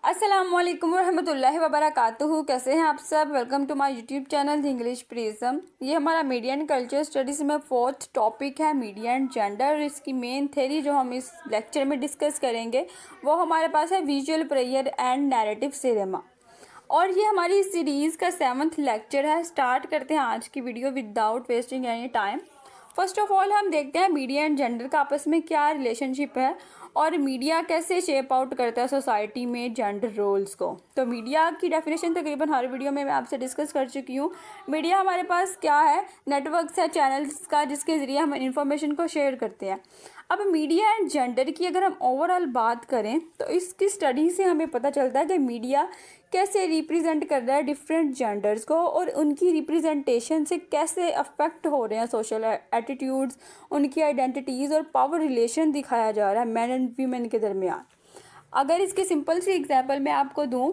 अस्सलामुअलैकुम रहमतुल्लाहि वबरकातुहू। कैसे हैं आप सब? Welcome to my YouTube channel English Prism. ये हमारा मीडिया एंड कल्चर स्टडीज़ में फोर्थ टॉपिक है मीडिया एंड जेंडर। इसकी मेन थ्योरी जो हम इस लेक्चर में डिस्कस करेंगे वो हमारे पास है visual prayer and narrative cinema. और ये हमारी सीरीज़ का 7th लेक्चर है। स्टार्ट करते हैं आज की video without wasting any time. First of all हम देखते हैं मीडिया एंड जेंडर का आपस में क्या रिलेशनशिप है और मीडिया कैसे शेप आउट करता है सोसाइटी में जेंडर रोल्स को। तो मीडिया की डेफिनेशन तकरीबन हर वीडियो में मैं आपसे डिस्कस कर चुकी हूँ। मीडिया हमारे पास क्या है? नेटवर्क्स है, चैनल्स का, जिसके ज़रिए हम इन्फॉर्मेशन को शेयर करते हैं। अब मीडिया एंड जेंडर की अगर हम ओवरऑल बात करें तो इसकी स्टडी से हमें पता चलता है कि मीडिया कैसे रिप्रेजेंट कर रहा है डिफरेंट जेंडर्स को और उनकी रिप्रेजेंटेशन से कैसे अफेक्ट हो रहे हैं सोशल एटीट्यूड्स, उनकी आइडेंटिटीज़ और पावर रिलेशन दिखाया जा रहा है मैन एंड वीमेन के दरमियान। अगर इसकी सिंपल सी एग्जांपल मैं आपको दूं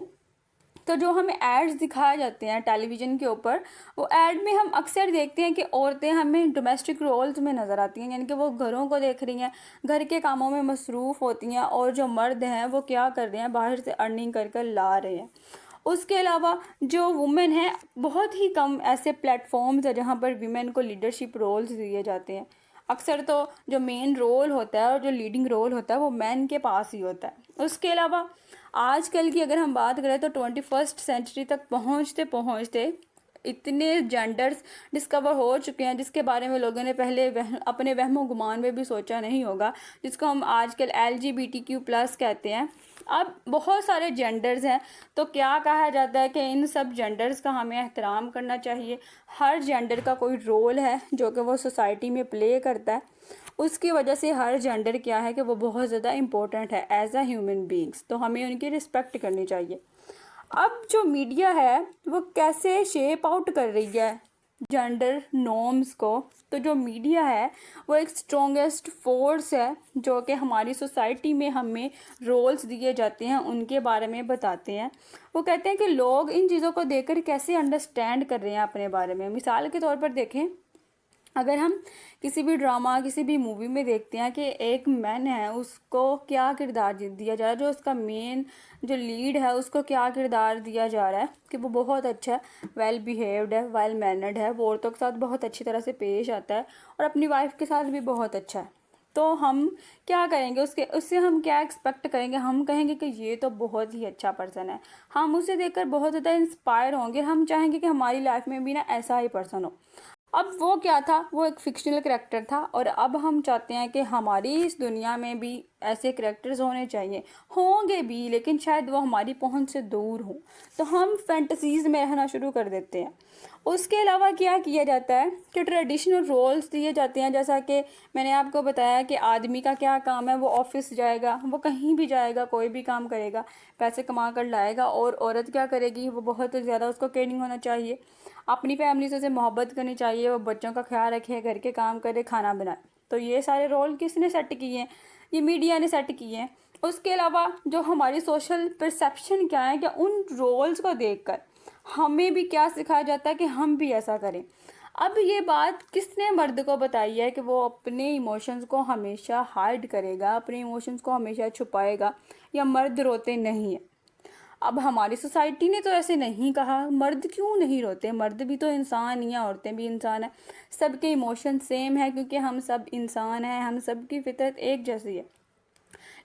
तो जो हमें एड्स दिखाए जाते हैं टेलीविज़न के ऊपर, वो ऐड में हम अक्सर देखते हैं कि औरतें हमें डोमेस्टिक रोल्स में नज़र आती हैं, यानी कि वो घरों को देख रही हैं, घर के कामों में मसरूफ़ होती हैं, और जो मर्द हैं वो क्या कर रहे हैं, बाहर से अर्निंग कर कर ला रहे हैं। उसके अलावा जो वुमेन है, बहुत ही कम ऐसे प्लेटफॉर्म्स है जहाँ पर वीमेन को लीडरशिप रोल्स दिए जाते हैं। अक्सर तो जो मेन रोल होता है और जो लीडिंग रोल होता है वो मैन के पास ही होता है। उसके अलावा आजकल की अगर हम बात करें तो 21st सेंचुरी तक पहुंचते पहुंचते इतने जेंडर्स डिस्कवर हो चुके हैं जिसके बारे में लोगों ने पहले अपने वहमो गुमान में भी सोचा नहीं होगा, जिसको हम आजकल LGBTQ+ कहते हैं। अब बहुत सारे जेंडर्स हैं, तो क्या कहा जाता है कि इन सब जेंडर्स का हमें एहतराम करना चाहिए। हर जेंडर का कोई रोल है जो कि वो सोसाइटी में प्ले करता है, उसकी वजह से हर जेंडर क्या है कि वो बहुत ज़्यादा इम्पोर्टेंट है एज अ ह्यूमन बींग्स, तो हमें उनकी रिस्पेक्ट करनी चाहिए। अब जो मीडिया है वो कैसे शेप आउट कर रही है जेंडर नॉर्म्स को, तो जो मीडिया है वो एक स्ट्रॉन्गेस्ट फोर्स है जो कि हमारी सोसाइटी में हमें रोल्स दिए जाते हैं उनके बारे में बताते हैं। वो कहते हैं कि लोग इन चीज़ों को देखकर कैसे अंडरस्टैंड कर रहे हैं अपने बारे में। मिसाल के तौर पर देखें, अगर हम किसी भी ड्रामा, किसी भी मूवी में देखते हैं कि एक मैन है, उसको क्या किरदार दिया जा रहा है, जो उसका मेन जो लीड है उसको क्या किरदार दिया जा रहा है कि वो बहुत अच्छा है, वेल बिहेव्ड है, वेल मैनर्ड है, वो औरतों के साथ बहुत अच्छी तरह से पेश आता है और अपनी वाइफ के साथ भी बहुत अच्छा है। तो हम क्या करेंगे, उससे हम क्या एक्सपेक्ट करेंगे? हम कहेंगे कि ये तो बहुत ही अच्छा पर्सन है, हम उसे देखकर बहुत ज़्यादा इंस्पायर होंगे, हम चाहेंगे कि हमारी लाइफ में भी ना ऐसा ही पर्सन हो। अब वो क्या था? वो एक फिक्शनल कैरेक्टर था और अब हम चाहते हैं कि हमारी इस दुनिया में भी ऐसे कैरेक्टर्स होने चाहिए, होंगे भी लेकिन शायद वो हमारी पहुंच से दूर हों, तो हम फैंटसीज़ में रहना शुरू कर देते हैं। उसके अलावा क्या किया जाता है कि ट्रेडिशनल रोल्स दिए जाते हैं, जैसा कि मैंने आपको बताया कि आदमी का क्या काम है, वो ऑफिस जाएगा, वो कहीं भी जाएगा, कोई भी काम करेगा, पैसे कमा कर लाएगा, और औरत क्या करेगी, वो बहुत ज़्यादा उसको केयरिंग होना चाहिए, अपनी फैमिली से उसे मोहब्बत करनी चाहिए, वो बच्चों का ख्याल रखे, घर के काम करे, खाना बनाए। तो ये सारे रोल किसने सेट किए हैं? ये मीडिया ने सेट किए हैं। उसके अलावा जो हमारी सोशल परसेप्शन क्या है, क्या उन रोल्स को देखकर हमें भी क्या सिखाया जाता है कि हम भी ऐसा करें। अब ये बात किसने मर्द को बताई है कि वो अपने इमोशंस को हमेशा हाइड करेगा, अपने इमोशंस को हमेशा छुपाएगा, या मर्द रोते नहीं है? अब हमारी सोसाइटी ने तो ऐसे नहीं कहा। मर्द क्यों नहीं रोते? मर्द भी तो इंसान ही हैं, औरतें भी इंसान हैं, सबके इमोशन सेम है क्योंकि हम सब इंसान हैं, हम सब की फितरत एक जैसी है।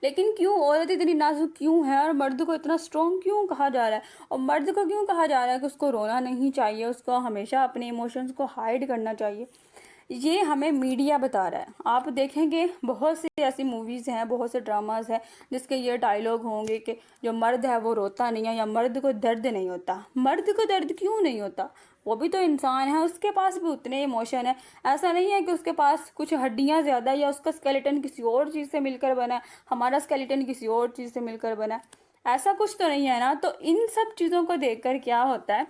लेकिन क्यों औरत इतनी नाजुक क्यों है और मर्द को इतना स्ट्रॉन्ग क्यों कहा जा रहा है? और मर्द को क्यों कहा जा रहा है कि उसको रोना नहीं चाहिए, उसको हमेशा अपने इमोशंस को हाइड करना चाहिए? ये हमें मीडिया बता रहा है। आप देखेंगे बहुत सी ऐसी मूवीज़ हैं, बहुत से ड्रामाज हैं जिसके ये डायलॉग होंगे कि जो मर्द है वो रोता नहीं है, या मर्द को दर्द नहीं होता। मर्द को दर्द क्यों नहीं होता? वो भी तो इंसान है, उसके पास भी उतने इमोशन है। ऐसा नहीं है कि उसके पास कुछ हड्डियां ज़्यादा या उसका स्केलेटन किसी और चीज़ से मिलकर बना है, हमारा स्केलेटन किसी और चीज़ से मिलकर बना है। ऐसा कुछ तो नहीं है ना। तो इन सब चीज़ों को देखकर क्या होता है,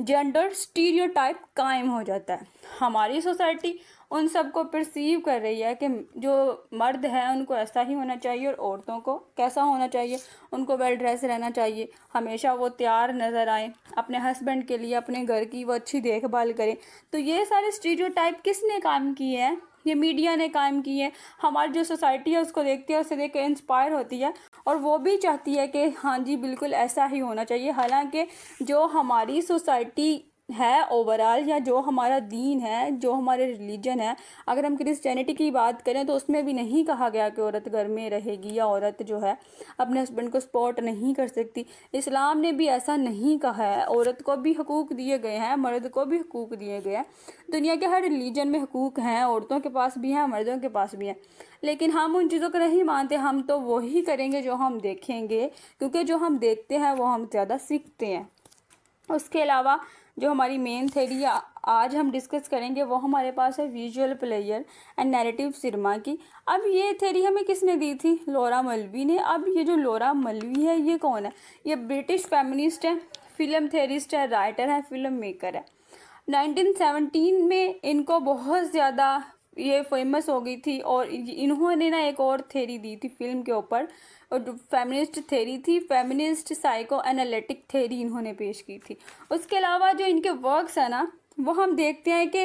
जेंडर स्टीरियोटाइप कायम हो जाता है। हमारी सोसाइटी उन सबको परसीव कर रही है कि जो मर्द है उनको ऐसा ही होना चाहिए, और औरतों को कैसा होना चाहिए, उनको वेल ड्रेस रहना चाहिए, हमेशा वो तैयार नज़र आए, अपने हस्बैंड के लिए, अपने घर की वो अच्छी देखभाल करें। तो ये सारे स्टीरियोटाइप किसने काम किए हैं? ये मीडिया ने कायम की है। हमारी जो सोसाइटी है उसको देखती है, उससे देख कर इंस्पायर होती है और वो भी चाहती है कि हाँ जी बिल्कुल ऐसा ही होना चाहिए। हालांकि जो हमारी सोसाइटी है ओवरऑल, या जो हमारा दीन है, जो हमारे रिलीजन है, अगर हम क्रिश्चियनिटी की बात करें तो उसमें भी नहीं कहा गया कि औरत घर में रहेगी या औरत जो है अपने हस्बैंड को सपोर्ट नहीं कर सकती। इस्लाम ने भी ऐसा नहीं कहा है। औरत को भी हकूक़ दिए गए हैं, मर्द को भी हकूक़ दिए गए हैं। दुनिया के हर रिलीजन में हकूक़ हैं, औरतों के पास भी हैं, मर्दों के पास भी हैं। लेकिन हम उन चीज़ों को नहीं मानते। हम तो वही करेंगे जो हम देखेंगे, क्योंकि जो हम देखते हैं वो हम ज़्यादा सीखते हैं। उसके अलावा जो हमारी मेन थ्योरी आज हम डिस्कस करेंगे वो हमारे पास है visual player and narrative cinema की। अब ये थ्योरी हमें किसने दी थी? लॉरा मल्वी ने। अब ये जो लॉरा मल्वी है ये कौन है? ये ब्रिटिश फेमिनिस्ट है, फिल्म थ्योरिस्ट है, राइटर है, फिल्म मेकर है। 1917 में इनको बहुत ज़्यादा ये फेमस हो गई थी और इन्होंने ना एक और थ्योरी दी थी फिल्म के ऊपर, और जो फेमिनिस्ट थ्योरी थी, फेमिनिस्ट साइको एनालिटिक थ्योरी इन्होंने पेश की थी। उसके अलावा जो इनके वर्क्स है ना वो हम देखते हैं कि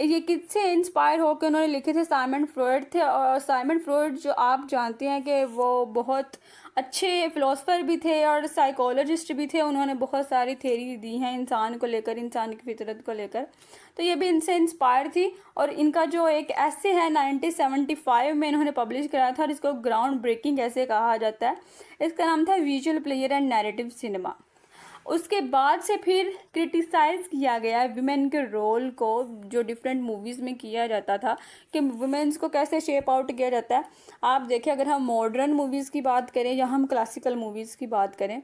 ये किससे इंस्पायर होकर उन्होंने लिखे थे। साइमन फ्रॉयड थे, और साइमन फ्रॉयड जो आप जानते हैं कि वो बहुत अच्छे फ़िलोसफर भी थे और साइकोलॉजिस्ट भी थे। उन्होंने बहुत सारी थ्योरी दी हैं इंसान को लेकर, इंसान की फितरत को लेकर, तो ये भी इनसे इंस्पायर थी। और इनका जो एक ऐसे है 1975 में इन्होंने पब्लिश कराया था और इसको ग्राउंड ब्रेकिंग ऐसे कहा जाता है। इसका नाम था visual player and narrative cinema. उसके बाद से फिर क्रिटिसाइज़ किया गया है विमेन के रोल को, जो डिफरेंट मूवीज़ में किया जाता था कि वुमेन्स को कैसे शेप आउट किया जाता है। आप देखिए, अगर हम मॉडर्न मूवीज़ की बात करें या हम क्लासिकल मूवीज़ की बात करें,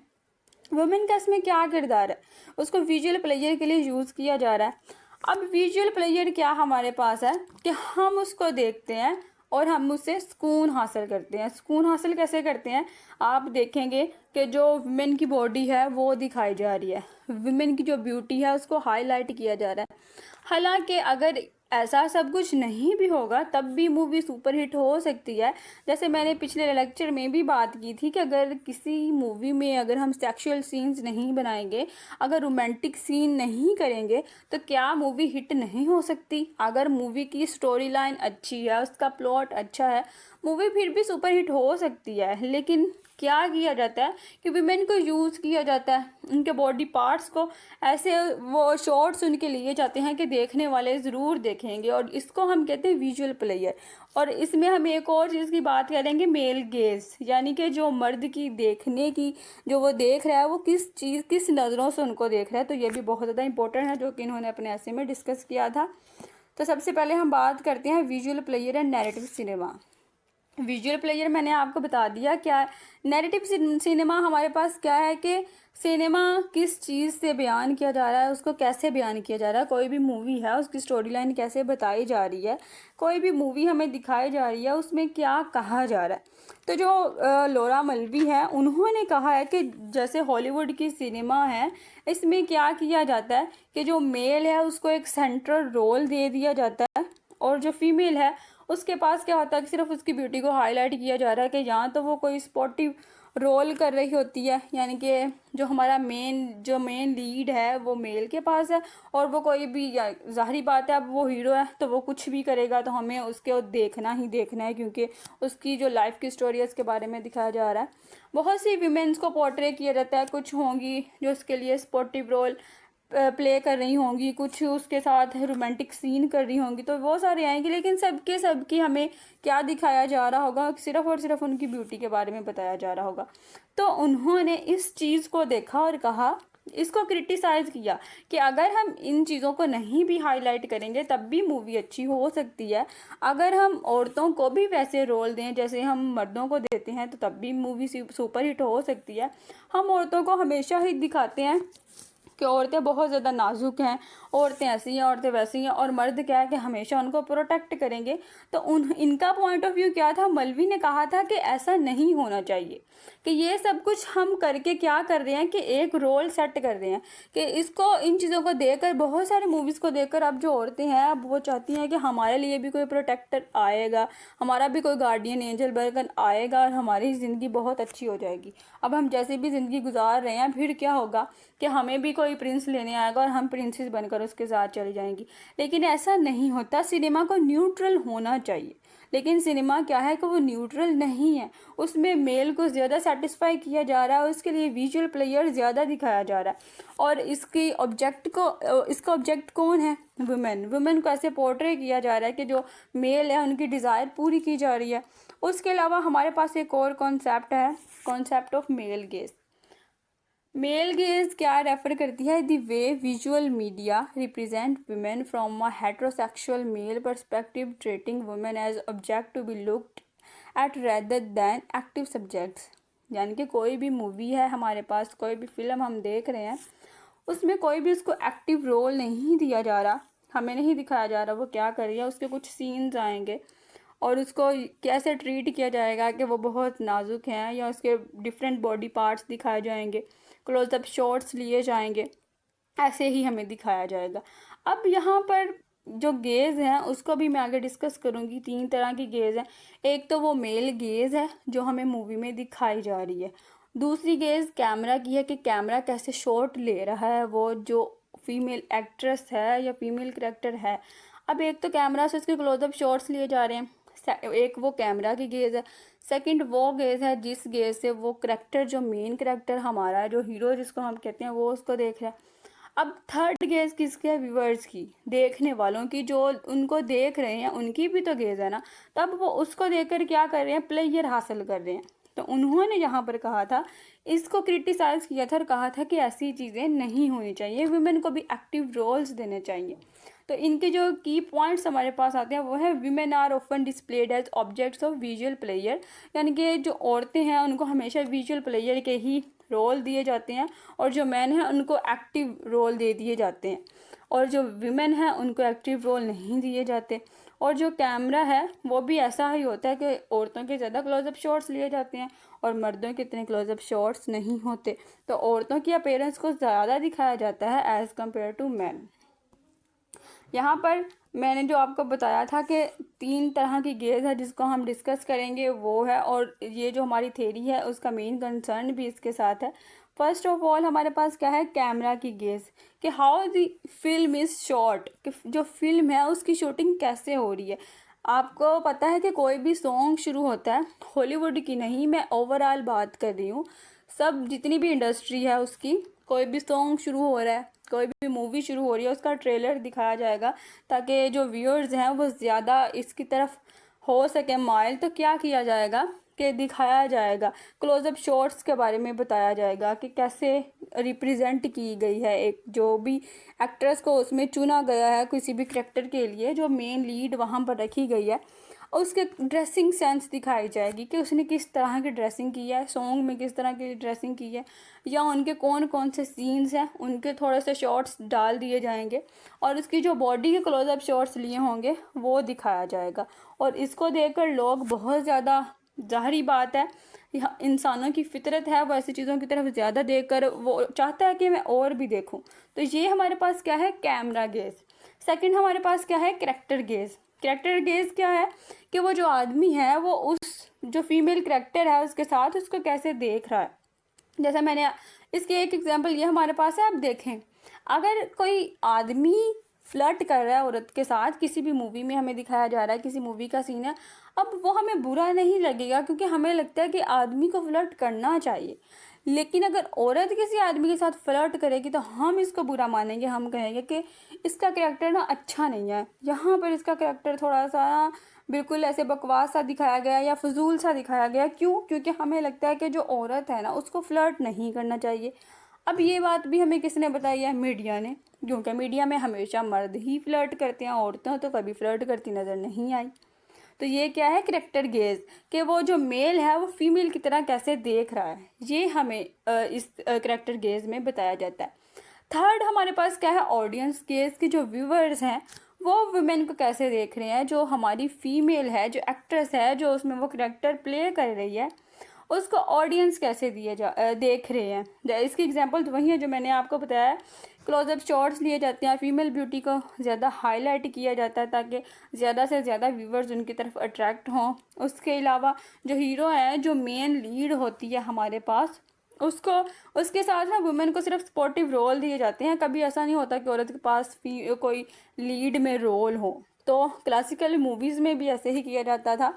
वुमेन का इसमें क्या किरदार है, उसको विजुअल प्लेयर के लिए यूज़ किया जा रहा है। अब विजुअल प्लेयर क्या हमारे पास है कि हम उसको देखते हैं और हम उससे सुकून हासिल करते हैं। सुकून हासिल कैसे करते हैं? आप देखेंगे कि जो वुमेन की बॉडी है वो दिखाई जा रही है, वुमेन की जो ब्यूटी है उसको हाईलाइट किया जा रहा है। हालांकि अगर ऐसा सब कुछ नहीं भी होगा तब भी मूवी सुपरहिट हो सकती है। जैसे मैंने पिछले लेक्चर में भी बात की थी कि अगर किसी मूवी में अगर हम सेक्सुअल सीन्स नहीं बनाएंगे, अगर रोमांटिक सीन नहीं करेंगे, तो क्या मूवी हिट नहीं हो सकती? अगर मूवी की स्टोरी लाइन अच्छी है, उसका प्लॉट अच्छा है, मूवी फिर भी सुपरहिट हो सकती है। लेकिन क्या किया जाता है कि विमेन को यूज़ किया जाता है, उनके बॉडी पार्ट्स को ऐसे वो शॉर्ट्स उनके लिए जाते हैं कि देखने वाले ज़रूर देखेंगे, और इसको हम कहते हैं विजुअल प्लेयर। और इसमें हम एक और चीज़ की बात करेंगे, मेल गेज, यानी कि जो मर्द की देखने की जो वो देख रहा है वो किस चीज़, किस नज़रों से उनको देख रहा है। तो ये भी बहुत ज़्यादा इंपॉर्टेंट है जो कि इन्होंने अपने ऐसे में डिस्कस किया था। तो सबसे पहले हम बात करते हैं visual player and narrative cinema. Visual player मैंने आपको बता दिया क्या है। नैरेटिव सिनेमा हमारे पास क्या है कि सिनेमा किस चीज़ से बयान किया जा रहा है, उसको कैसे बयान किया जा रहा है। कोई भी मूवी है उसकी स्टोरी लाइन कैसे बताई जा रही है, कोई भी मूवी हमें दिखाई जा रही है उसमें क्या कहा जा रहा है। तो जो लॉरा मल्वी है उन्होंने कहा है कि जैसे हॉलीवुड की सिनेमा है, इसमें क्या किया जाता है कि जो मेल है उसको एक सेंट्रल रोल दे दिया जाता है, और जो फीमेल है उसके पास क्या होता है कि सिर्फ उसकी ब्यूटी को हाईलाइट किया जा रहा है कि यहाँ तो वो कोई स्पोर्टिव रोल कर रही होती है, यानी कि जो हमारा मेन लीड है वो मेल के पास है, और वो कोई भी, ज़ाहिरी बात है अब वो हीरो है तो वो कुछ भी करेगा तो हमें उसके देखना ही देखना है, क्योंकि उसकी जो लाइफ की स्टोरी है उसके बारे में दिखाया जा रहा है। बहुत सी वीमेंस को पोर्ट्रे किया जाता है, कुछ होंगी जो उसके लिए स्पोर्टिव रोल प्ले कर रही होंगी, कुछ उसके साथ रोमांटिक सीन कर रही होंगी, तो वो सारे आएंगे। लेकिन सबकी हमें क्या दिखाया जा रहा होगा? सिर्फ और सिर्फ उनकी ब्यूटी के बारे में बताया जा रहा होगा। तो उन्होंने इस चीज़ को देखा और कहा, इसको क्रिटिसाइज़ किया कि अगर हम इन चीज़ों को नहीं भी हाईलाइट करेंगे तब भी मूवी अच्छी हो सकती है। अगर हम औरतों को भी वैसे रोल दें जैसे हम मर्दों को देते हैं तो तब भी मूवी सुपर हिट हो सकती है। हम औरतों को हमेशा ही दिखाते हैं कि औरतें बहुत ज़्यादा नाजुक हैं, औरतें ऐसी हैं, औरतें वैसी हैं, और मर्द क्या है कि हमेशा उनको प्रोटेक्ट करेंगे। तो इनका पॉइंट ऑफ व्यू क्या था? मल्वी ने कहा था कि ऐसा नहीं होना चाहिए, कि ये सब कुछ हम करके क्या कर रहे हैं कि एक रोल सेट कर रहे हैं, कि इसको, इन चीज़ों को देखकर, बहुत सारे मूवीज़ को देखकर अब जो औरतें हैं अब वो चाहती हैं कि हमारे लिए भी कोई प्रोटेक्टर आएगा, हमारा भी कोई गार्डियन एंजल बनकर आएगा और हमारी ज़िंदगी बहुत अच्छी हो जाएगी। अब हम जैसे भी ज़िंदगी गुजार रहे हैं, फिर क्या होगा कि हमें भी कोई कोई प्रिंस लेने आएगा और हम प्रिंसेस बनकर उसके साथ चली जाएंगी, लेकिन ऐसा नहीं होता। सिनेमा को न्यूट्रल होना चाहिए, लेकिन सिनेमा क्या है कि वो न्यूट्रल नहीं है। उसमें मेल को ज़्यादा सेटिस्फाई किया जा रहा है, उसके लिए विजुअल प्लेयर ज़्यादा दिखाया जा रहा है, और इसका ऑब्जेक्ट कौन है? वुमेन। वुमेन को ऐसे पोर्ट्रे किया जा रहा है कि जो मेल है उनकी डिज़ायर पूरी की जा रही है। उसके अलावा हमारे पास एक और कॉन्सेप्ट है, concept of male gaze. Male gaze क्या रेफर करती है? The way visual media represent women from a heterosexual male perspective, treating women as object to be looked at rather than active subjects. यानी कि कोई भी movie है हमारे पास, कोई भी फिल्म हम देख रहे हैं, उसमें कोई भी उसको एक्टिव रोल नहीं दिया जा रहा, हमें नहीं दिखाया जा रहा वो क्या कर रही है। उसके कुछ सीन्स आएंगे और उसको कैसे ट्रीट किया जाएगा कि वो बहुत नाजुक हैं, या उसके डिफरेंट बॉडी पार्ट्स दिखाए जाएंगे, क्लोजअप शॉट्स लिए जाएंगे, ऐसे ही हमें दिखाया जाएगा। अब यहाँ पर जो गेज़ हैं उसको भी मैं आगे डिस्कस करूँगी। 3 तरह की गेज़ हैं। एक तो वो मेल गेज़ है जो हमें मूवी में दिखाई जा रही है। दूसरी गेज़ कैमरा की है कि कैमरा कैसे शॉट ले रहा है वो जो फीमेल एक्ट्रेस है या फीमेल करेक्टर है। अब एक तो कैमरा से उसके क्लोजअप शॉट्स लिए जा रहे हैं, एक वो कैमरा की गेज़ है। सेकंड वो गेज़ है जिस गेज़ से वो करेक्टर, जो मेन करेक्टर हमारा, जो हीरो जिसको हम कहते हैं, वो उसको देख रहा है। अब थर्ड गेज़ किसकी है? व्यूअर्स की, देखने वालों की, जो उनको देख रहे हैं उनकी भी तो गेज़ है ना। तब वो उसको देखकर क्या कर रहे हैं? प्लेयर हासिल कर रहे हैं। तो उन्होंने यहाँ पर कहा था, इसको क्रिटिसाइज़ किया था और कहा था कि ऐसी चीज़ें नहीं होनी चाहिए, वुमेन को भी एक्टिव रोल्स देने चाहिए। तो इनके जो की पॉइंट्स हमारे पास आते हैं वो है, women are often displayed as objects of visual player. यानी कि जो औरतें हैं उनको हमेशा विजुअल प्लेयर के ही रोल दिए जाते हैं, और जो मैन हैं उनको एक्टिव रोल दे दिए जाते हैं, और जो वीमेन हैं उनको एक्टिव रोल नहीं दिए जाते। और जो कैमरा है वो भी ऐसा ही होता है कि औरतों के ज़्यादा क्लोजअप शॉट्स लिए जाते हैं और मर्दों के इतने क्लोजअप शॉट्स नहीं होते। तो औरतों की अपीयरेंस को ज़्यादा दिखाया जाता है एज़ कम्पेयर टू मैन। यहाँ पर मैंने जो आपको बताया था कि 3 तरह की गेज़ है जिसको हम डिस्कस करेंगे वो है, और ये जो हमारी थ्योरी है उसका मेन कंसर्न भी इसके साथ है। फर्स्ट ऑफ ऑल हमारे पास क्या है? कैमरा की गेज़, कि how the film is shot, कि जो फिल्म है उसकी शूटिंग कैसे हो रही है। आपको पता है कि कोई भी सॉन्ग शुरू होता है, हॉलीवुड की नहीं, मैं ओवरऑल बात कर रही हूँ, सब जितनी भी इंडस्ट्री है उसकी, कोई भी सॉन्ग शुरू हो रहा है, कोई भी मूवी शुरू हो रही है, उसका ट्रेलर दिखाया जाएगा ताकि जो व्यूअर्स हैं वो ज़्यादा इसकी तरफ हो सके माइल। तो क्या किया जाएगा कि दिखाया जाएगा, क्लोजअप शॉट्स के बारे में बताया जाएगा कि कैसे रिप्रेजेंट की गई है एक जो भी एक्ट्रेस को उसमें चुना गया है किसी भी करेक्टर के लिए, जो मेन लीड वहाँ पर रखी गई है, और उसके ड्रेसिंग सेंस दिखाई जाएगी कि उसने किस तरह की ड्रेसिंग की है, सॉन्ग में किस तरह की ड्रेसिंग की है, या उनके कौन कौन से सीन्स हैं उनके थोड़े से शॉट्स डाल दिए जाएंगे, और उसकी जो बॉडी के क्लोजअप शॉट्स लिए होंगे वो दिखाया जाएगा। और इसको देखकर लोग बहुत ज़्यादा, ज़ाहिरी बात है, इंसानों की फितरत है वो ऐसी चीज़ों की तरफ ज़्यादा देखकर वो चाहता है कि मैं और भी देखूं। तो ये हमारे पास क्या है? Camera gaze. सेकंड हमारे पास क्या है? Character gaze. कैरेक्टर गेज़ क्या है कि वो जो आदमी है वो उस जो फीमेल कैरेक्टर है उसके साथ उसको कैसे देख रहा है। जैसा मैंने इसकी एक एग्जांपल ये हमारे पास है, आप देखें, अगर कोई आदमी फ्लर्ट कर रहा है औरत के साथ, किसी भी मूवी में हमें दिखाया जा रहा है, किसी मूवी का सीन है, अब वो हमें बुरा नहीं लगेगा क्योंकि हमें लगता है कि आदमी को फ्लर्ट करना चाहिए। लेकिन अगर औरत किसी आदमी के साथ फ्लर्ट करेगी तो हम इसको बुरा मानेंगे, हम कहेंगे कि इसका कैरेक्टर ना अच्छा नहीं है, यहाँ पर इसका कैरेक्टर थोड़ा सा बिल्कुल ऐसे बकवास सा दिखाया गया या फजूल सा दिखाया गया। क्यों? क्योंकि हमें लगता है कि जो औरत है ना उसको फ्लर्ट नहीं करना चाहिए। अब ये बात भी हमें किसने बताई है? मीडिया ने, क्योंकि मीडिया में हमेशा मर्द ही फ्लर्ट करते हैं, औरतें तो कभी फ्लर्ट करती नज़र नहीं आई। तो ये क्या है? कैरेक्टर गेज, कि वो जो मेल है वो फीमेल की तरह कैसे देख रहा है, ये हमें इस कैरेक्टर गेज में बताया जाता है। थर्ड हमारे पास क्या है? ऑडियंस गेज, के जो व्यूवर्स हैं वो वुमेन को कैसे देख रहे हैं, जो हमारी फीमेल है, जो एक्ट्रेस है, जो उसमें वो कैरेक्टर प्ले कर रही है, उसको ऑडियंस कैसे देख रहे हैं। इसकी एग्जांपल तो वही है जो मैंने आपको बताया, क्लोजअप शॉट्स लिए जाते हैं, फीमेल ब्यूटी को ज़्यादा हाईलाइट किया जाता है ताकि ज़्यादा से ज़्यादा व्यूवर्स उनकी तरफ अट्रैक्ट हों। उसके अलावा जो हीरो है, जो मेन लीड होती है हमारे पास, उसको उसके साथ ना वुमेन को सिर्फ सपोर्टिव रोल दिए जाते हैं। कभी ऐसा नहीं होता कि औरत के पास कोई लीड में रोल हो। तो क्लासिकल मूवीज़ में भी ऐसे ही किया जाता था।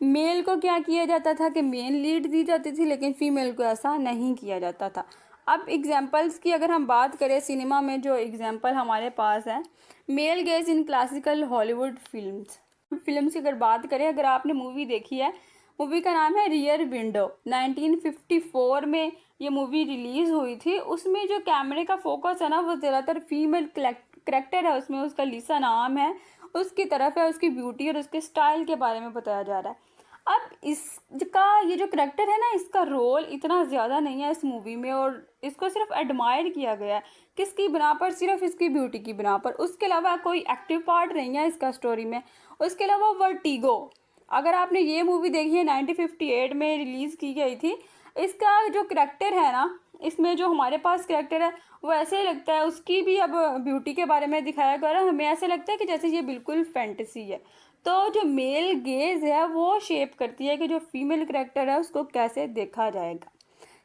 मेल को क्या किया जाता था कि मेन लीड दी जाती थी, लेकिन फीमेल को ऐसा नहीं किया जाता था। अब एग्जाम्पल्स की अगर हम बात करें सिनेमा में, जो एग्जाम्पल हमारे पास है, male gaze in classical Hollywood films की अगर बात करें, अगर आपने मूवी देखी है, मूवी का नाम है रियर विंडो। 1954 में ये मूवी रिलीज़ हुई थी। उसमें जो कैमरे का फोकस है ना, वो ज़्यादातर फीमेल करेक्टर है उसमें, उसका लिसा नाम है, उसकी तरफ है, उसकी ब्यूटी और उसके स्टाइल के बारे में बताया जा रहा है। अब इसका ये जो करेक्टर है ना, इसका रोल इतना ज़्यादा नहीं है इस मूवी में, और इसको सिर्फ एडमायर किया गया है। किसकी बिना पर? सिर्फ इसकी ब्यूटी की बिना पर। उसके अलावा कोई एक्टिव पार्ट नहीं है इसका स्टोरी में। उसके अलावा वर्टिगो, अगर आपने ये मूवी देखी है, 1958 में रिलीज़ की गई थी। इसका जो करेक्टर है ना, इसमें जो हमारे पास करेक्टर है, वो ऐसे ही लगता है, उसकी भी अब ब्यूटी के बारे में दिखाया गया है। हमें ऐसे लगता है कि जैसे ये बिल्कुल फैंटेसी है। तो जो मेल गेज है वो शेप करती है कि जो फीमेल करेक्टर है उसको कैसे देखा जाएगा।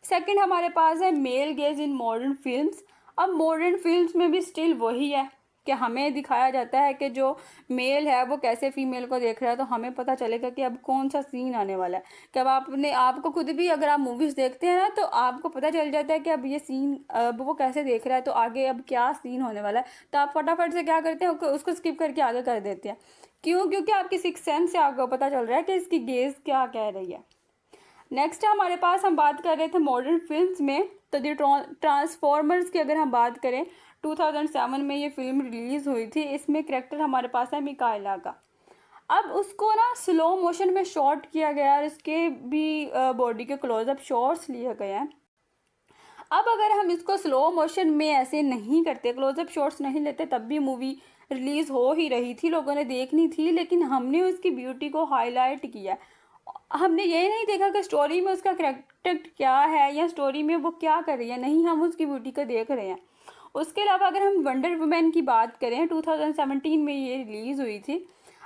सेकंड हमारे पास है male gaze in modern films. अब मॉडर्न फिल्म्स में भी स्टिल वही है कि हमें दिखाया जाता है कि जो मेल है वो कैसे फीमेल को देख रहा है। तो हमें पता चलेगा कि अब कौन सा सीन आने वाला है। कि अब आपको खुद भी अगर आप मूवीज़ देखते हैं ना, तो आपको पता चल जाता है कि अब ये सीन अब वो कैसे देख रहा है, तो आगे अब क्या सीन होने वाला है। तो आप फटाफट से क्या करते हैं, उसको स्किप करके आगे कर देते हैं। क्यों? क्योंकि आपकी सिक्स सेंस से आपको पता चल रहा है कि इसकी गेज क्या कह रही है। नेक्स्ट हमारे पास हम बात कर रहे थे मॉडर्न फिल्म्स में, तो दी ट्रांसफॉर्मर्स की अगर हम बात करें, 2007 में ये फिल्म रिलीज़ हुई थी। इसमें करेक्टर हमारे पास है मिकाएला का। अब उसको ना स्लो मोशन में शॉट किया गया और इसके भी बॉडी के क्लोजअप शॉट्स लिए गए हैं। अब अगर हम इसको स्लो मोशन में ऐसे नहीं करते, क्लोजअप शॉट्स नहीं लेते, तब भी मूवी रिलीज़ हो ही रही थी, लोगों ने देखनी थी, लेकिन हमने उसकी ब्यूटी को हाईलाइट किया। हमने ये नहीं देखा कि स्टोरी में उसका करेक्टर क्या है या स्टोरी में वो क्या कर रही है, नहीं, हम उसकी ब्यूटी को देख रहे हैं। उसके अलावा अगर हम वंडर वुमेन की बात करें, 2017 में ये रिलीज़ हुई थी।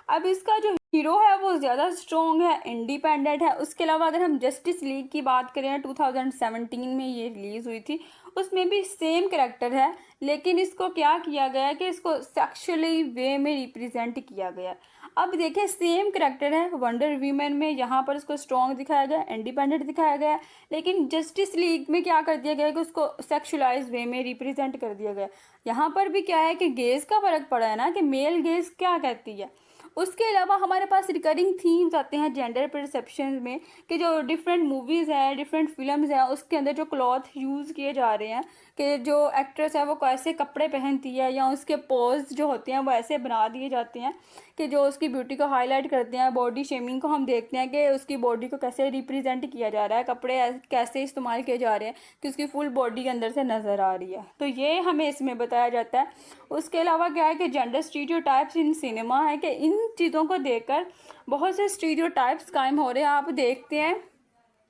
अब इसका जो हीरो है वो ज़्यादा स्ट्रॉन्ग है, इंडिपेंडेंट है। उसके अलावा अगर हम जस्टिस लीग की बात करें, 2017 में ये रिलीज़ हुई थी, उसमें भी सेम करेक्टर है, लेकिन इसको क्या किया गया है कि इसको सेक्सुअली वे में रिप्रेजेंट किया गया है। अब देखिए, सेम करेक्टर है वंडर वुमेन में, यहाँ पर उसको स्ट्रॉन्ग दिखाया गया, इंडिपेंडेंट दिखाया गया, लेकिन जस्टिस लीग में क्या कर दिया गया कि उसको सेक्सुअलाइज वे में रिप्रेजेंट कर दिया गया। यहाँ पर भी क्या है कि गेज का फ़र्क पड़ा है ना, कि मेल गेज क्या कहती है। उसके अलावा हमारे पास रिकरिंग थीम्स आते हैं जेंडर परसेप्शन में, कि जो डिफरेंट मूवीज़ हैं, डिफरेंट फिल्म्स हैं, उसके अंदर जो क्लॉथ यूज़ किए जा रहे हैं, कि जो एक्ट्रेस है वो कैसे कपड़े पहनती है, या उसके पोज जो होते हैं वो ऐसे बना दिए जाते हैं कि जो उसकी ब्यूटी को हाईलाइट करते हैं। बॉडी शेमिंग को हम देखते हैं कि उसकी बॉडी को कैसे रिप्रेजेंट किया जा रहा है, कपड़े कैसे इस्तेमाल किए जा रहे हैं कि उसकी फुल बॉडी के अंदर से नज़र आ रही है। तो ये हमें इसमें बताया जाता है। उसके अलावा क्या है कि जेंडर स्टीरियोटाइप्स इन सिनेमा है, कि इन चीज़ों को देखकर बहुत से स्टीरियोटाइप्स कायम हो रहे हैं। आप देखते हैं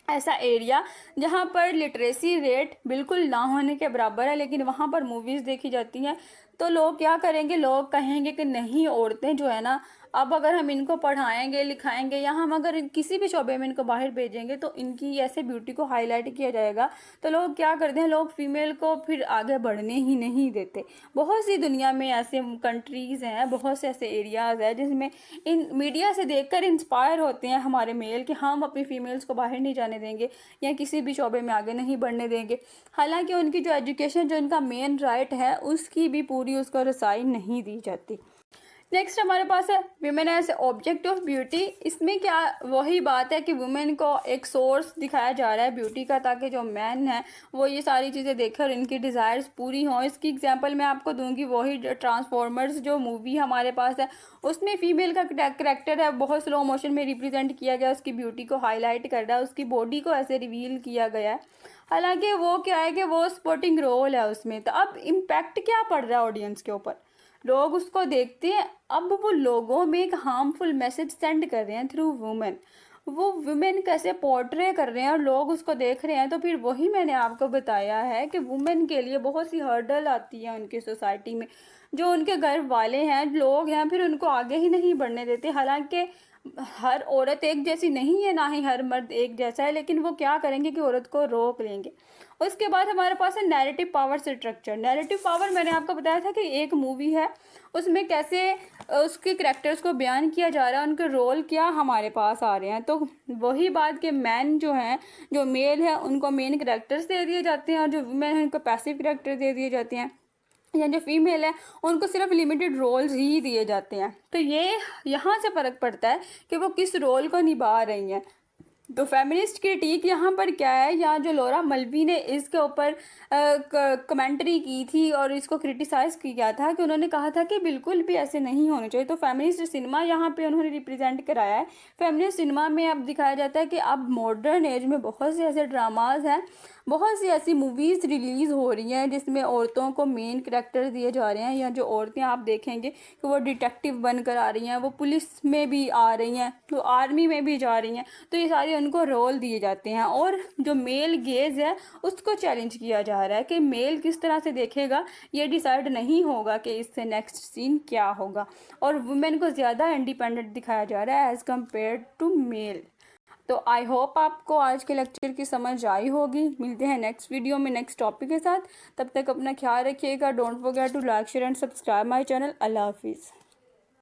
ऐसा एरिया जहाँ पर लिटरेसी रेट बिल्कुल ना होने के बराबर है, लेकिन वहाँ पर मूवीज़ देखी जाती हैं, तो लोग क्या करेंगे, लोग कहेंगे कि नहीं, औरतें जो है ना, अब अगर हम इनको पढ़ाएंगे लिखाएंगे या हम अगर किसी भी शोबे में इनको बाहर भेजेंगे तो इनकी ऐसे ब्यूटी को हाईलाइट किया जाएगा। तो लोग क्या करते हैं, लोग फीमेल को फिर आगे बढ़ने ही नहीं देते। बहुत सी दुनिया में ऐसे कंट्रीज़ हैं, बहुत से ऐसे एरियाज़ हैं जिसमें इन मीडिया से देखकर इंस्पायर होते हैं हमारे मेल कि हम अपनी फीमेल्स को बाहर नहीं जाने देंगे या किसी भी शोबे में आगे नहीं बढ़ने देंगे। हालांकि उनकी जो एजुकेशन, जो उनका मेन राइट है, उसकी भी पूरी उसको रसाई नहीं दी जाती। नेक्स्ट हमारे पास है women as object of beauty. इसमें क्या वही बात है कि वुमेन को एक सोर्स दिखाया जा रहा है ब्यूटी का, ताकि जो मैन है वो ये सारी चीज़ें देखकर इनकी डिज़ायर्स पूरी हों। इसकी एग्जांपल मैं आपको दूंगी, वही ट्रांसफॉर्मर्स जो मूवी हमारे पास है, उसमें फीमेल का करेक्टर है, बहुत स्लो मोशन में रिप्रेजेंट किया गया, उसकी ब्यूटी को हाईलाइट कर रहा है, उसकी बॉडी को ऐसे रिवील किया गया है। हालांकि वो क्या है कि वो सपोर्टिंग रोल है उसमें। तो अब इम्पैक्ट क्या पड़ रहा है ऑडियंस के ऊपर, लोग उसको देखते हैं, अब वो लोगों में एक हार्मफुल मैसेज सेंड कर रहे हैं थ्रू वुमेन। वो वुमेन कैसे पोर्ट्रे कर रहे हैं और लोग उसको देख रहे हैं। तो फिर वही मैंने आपको बताया है कि वुमेन के लिए बहुत सी हर्डल आती है उनकी सोसाइटी में, जो उनके घर वाले हैं, लोग हैं, फिर उनको आगे ही नहीं बढ़ने देते। हालांकि हर औरत एक जैसी नहीं है, ना ही हर मर्द एक जैसा है, लेकिन वो क्या करेंगे कि औरत को रोक लेंगे। उसके बाद हमारे पास है narrative power structure. Narrative power मैंने आपको बताया था कि एक मूवी है, उसमें कैसे उसके करैक्टर्स को बयान किया जा रहा है, उनके रोल क्या हमारे पास आ रहे हैं। तो वही बात के मैन जो हैं, जो मेल है, उनको मेन करैक्टर्स दे दिए जाते हैं, और जो वुमेन है उनको पैसिव करैक्टर दे दिए जाते हैं, या जो फीमेल है उनको सिर्फ लिमिटेड रोल्स ही दिए जाते हैं। तो ये यहाँ से फ़र्क पड़ता है कि वो किस रोल को निभा रही हैं। तो फेमिनिस्ट क्रिटिक यहाँ पर क्या है, यहाँ जो लॉरा मल्वी ने इसके ऊपर कमेंट्री की थी और इसको क्रिटिसाइज़ किया था कि उन्होंने कहा था कि बिल्कुल भी ऐसे नहीं होने चाहिए। तो फेमिनिस्ट सिनेमा यहाँ पे उन्होंने रिप्रेजेंट कराया है। फेमिनिस्ट सिनेमा में अब दिखाया जाता है कि अब मॉडर्न एज में बहुत से ऐसे ड्रामाज हैं, बहुत सी ऐसी मूवीज़ रिलीज़ हो रही हैं जिसमें औरतों को मेन करैक्टर दिए जा रहे हैं, या जो औरतें आप देखेंगे कि वो डिटेक्टिव बनकर आ रही हैं, वो पुलिस में भी आ रही हैं, वो आर्मी में भी जा रही हैं। तो ये सारे उनको रोल दिए जाते हैं, और जो मेल गेज है उसको चैलेंज किया जा रहा है कि मेल किस तरह से देखेगा, ये डिसाइड नहीं होगा कि इससे नेक्स्ट सीन क्या होगा। और वुमेन को ज़्यादा इंडिपेंडेंट दिखाया जा रहा है एज़ कम्पेयर टू मेल। तो आई होप आपको आज के लेक्चर की समझ आई होगी। मिलते हैं नेक्स्ट वीडियो में नेक्स्ट टॉपिक के साथ। तब तक अपना ख्याल रखिएगा। Don't forget to like share and subscribe my channel. अल्लाह हाफिज़।